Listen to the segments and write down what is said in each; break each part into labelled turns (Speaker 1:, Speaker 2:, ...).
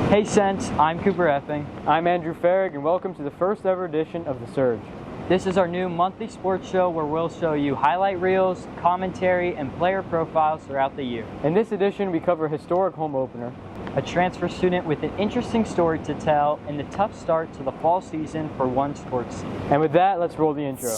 Speaker 1: Hey Sense, I'm Cooper Effing.
Speaker 2: I'm Andrew Farrig, and welcome to the first ever edition of The Surge.
Speaker 1: This is our new monthly sports show where we'll show you highlight reels, commentary, and player profiles throughout the year.
Speaker 2: In this edition, we cover a historic home opener,
Speaker 1: a transfer student with an interesting story to tell, and the tough start to the fall season for one sports team.
Speaker 2: And with that, let's roll the intro.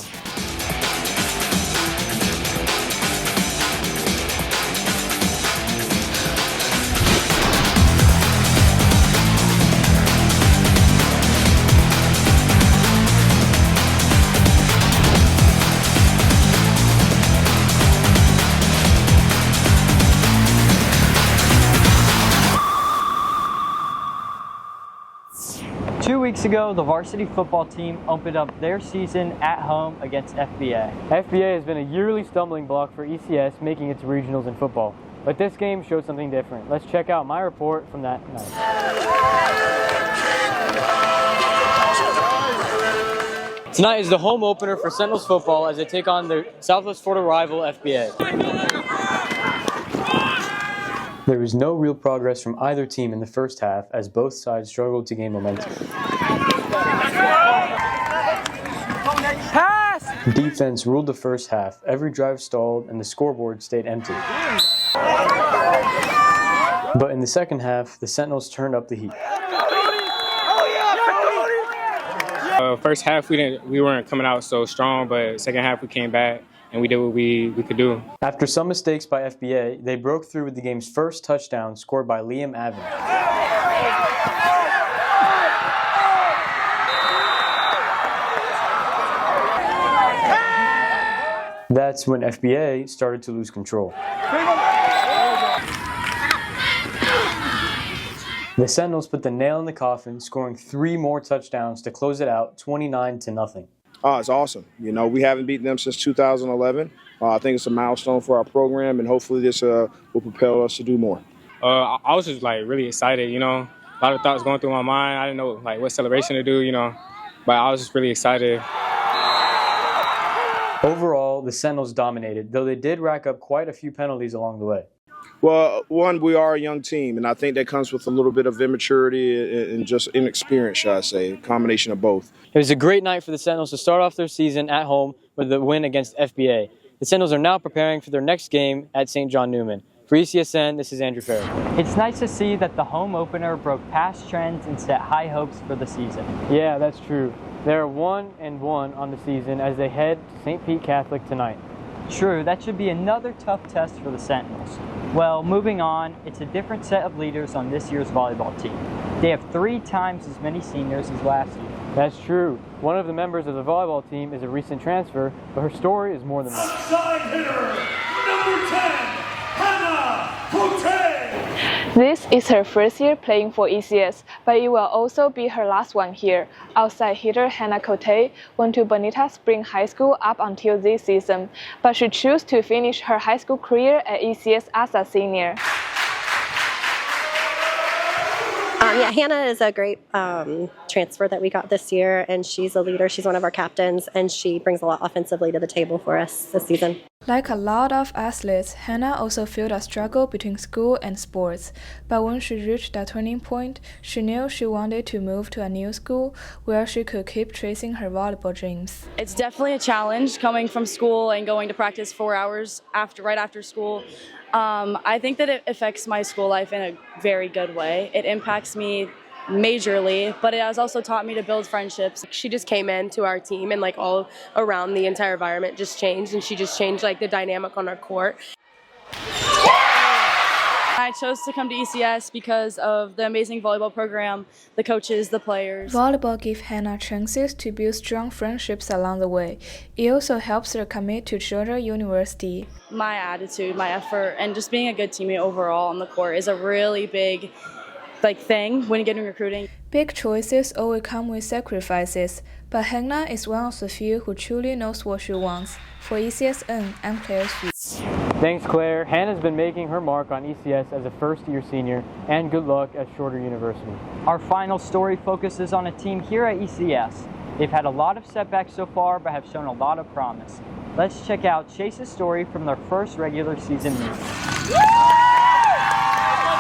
Speaker 1: 2 weeks ago, the varsity football team opened up their season at home against FBA.
Speaker 2: FBA has been a yearly stumbling block for ECS making its regionals in football, but this game showed something different. Let's check out my report from that night. Tonight is the home opener for Sentinels football as they take on their Southwest Florida rival FBA. There was no real progress from either team in the first half as both sides struggled to gain momentum.
Speaker 1: Pass!
Speaker 2: Defense ruled the first half. Every drive stalled and the scoreboard stayed empty. But in the second half, the Sentinels turned up the heat.
Speaker 3: First half we weren't coming out so strong, but second half we came back and we did what we could do.
Speaker 2: After some mistakes by FBA, they broke through with the game's first touchdown scored by Liam Avon. That's when FBA started to lose control. The Sentinels put the nail in the coffin, scoring 3 more touchdowns to close it out 29-0.
Speaker 4: Oh, it's awesome. You know, we haven't beaten them since 2011. I think it's a milestone for our program, and hopefully this will propel us to do more.
Speaker 3: I was just really excited, you know. A lot of thoughts going through my mind. I didn't know what celebration to do, you know, but I was just really excited.
Speaker 2: Overall, the Sentinels dominated, though they did rack up quite a few penalties along the way.
Speaker 4: Well, one, we are a young team, and I think that comes with a little bit of immaturity and just inexperience, should I say, a combination of both.
Speaker 2: It was a great night for the Sentinels to start off their season at home with a win against FBA. The Sentinels are now preparing for their next game at St. John Newman. For ECSN, this is Andrew Farrig.
Speaker 1: It's nice to see that the home opener broke past trends and set high hopes for the season.
Speaker 2: Yeah, that's true. They're 1-1 on the season as they head to St. Pete Catholic tonight.
Speaker 1: True, that should be another tough test for the Sentinels. Well, moving on, it's a different set of leaders on this year's volleyball team. They have 3 times as many seniors as last year.
Speaker 2: That's true. One of the members of the volleyball team is a recent transfer, but her story is more than that.
Speaker 5: Outside hitter, number 10, Hannah Cote.
Speaker 6: This is her first year playing for ECS, but it will also be her last one here. Outside hitter Hannah Cote went to Bonita Spring High School up until this season, but she chose to finish her high school career at ECS as a senior.
Speaker 7: Yeah, Hannah is a great transfer that we got this year, and she's a leader. She's one of our captains, and she brings a lot offensively to the table for us this season.
Speaker 6: Like a lot of athletes, Hannah also felt a struggle between school and sports. But when she reached that turning point, she knew she wanted to move to a new school where she could keep chasing her volleyball dreams.
Speaker 8: It's definitely a challenge coming from school and going to practice 4 hours right after school. I think that it affects my school life in a very good way. It impacts me majorly, but it has also taught me to build friendships.
Speaker 9: She just came into our team and all around the entire environment just changed, and she just changed the dynamic on our court.
Speaker 8: I chose to come to ECS because of the amazing volleyball program, the coaches, the players.
Speaker 6: Volleyball gives Hannah chances to build strong friendships along the way. It also helps her commit to Georgia University.
Speaker 8: My attitude, my effort, and just being a good teammate overall on the court is a really big thing when you get in recruiting.
Speaker 6: Big choices always come with sacrifices, but Hannah is one of the few who truly knows what she wants. For ECSN, I'm Claire Xu.
Speaker 2: Thanks, Claire. Hannah's been making her mark on ECS as a first-year senior, and good luck at Shorter University.
Speaker 1: Our final story focuses on a team here at ECS. They've had a lot of setbacks so far, but have shown a lot of promise. Let's check out Chase's story from their first regular season meeting.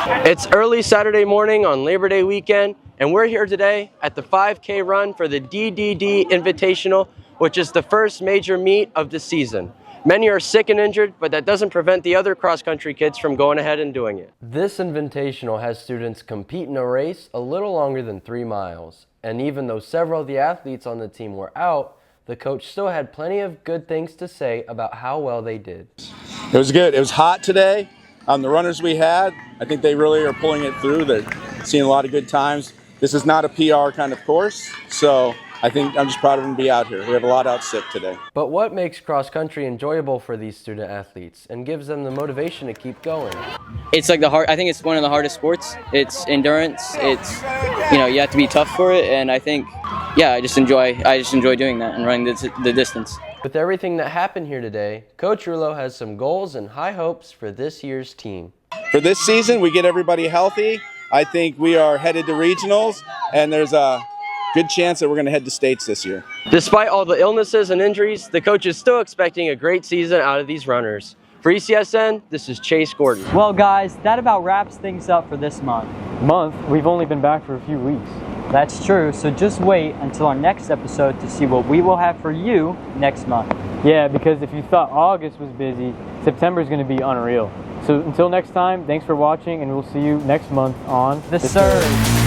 Speaker 10: It's early Saturday morning on Labor Day weekend, and we're here today at the 5K run for the DDD Invitational, which is the first major meet of the season. Many are sick and injured, but that doesn't prevent the other cross-country kids from going ahead and doing it. This Invitational has students compete in a race a little longer than 3 miles. And even though several of the athletes on the team were out, the coach still had plenty of good things to say about how well they did.
Speaker 11: It was good. It was hot today. The runners we had, I think they really are pulling it through. They're seeing a lot of good times. This is not a PR kind of course, so I think I'm just proud of them to be out here. We have a lot out sick today.
Speaker 10: But what makes cross country enjoyable for these student athletes and gives them the motivation to keep going?
Speaker 12: It's like I think it's one of the hardest sports. It's endurance. It's, you have to be tough for it, and I think, I just enjoy doing that and running the distance.
Speaker 10: With everything that happened here today, Coach Rulo has some goals and high hopes for this year's team.
Speaker 11: For this season, we get everybody healthy. I think we are headed to regionals, and there's a good chance that we're going to head to states this year.
Speaker 10: Despite all the illnesses and injuries, the coach is still expecting a great season out of these runners. For ECSN, this is Chase Gordon.
Speaker 1: Well guys, that about wraps things up for this month.
Speaker 2: We've only been back for a few weeks.
Speaker 1: That's true, so just wait until our next episode to see what we will have for you next month.
Speaker 2: Yeah, because if you thought August was busy, September is going to be unreal. So until next time, thanks for watching, and we'll see you next month on
Speaker 1: The Surge.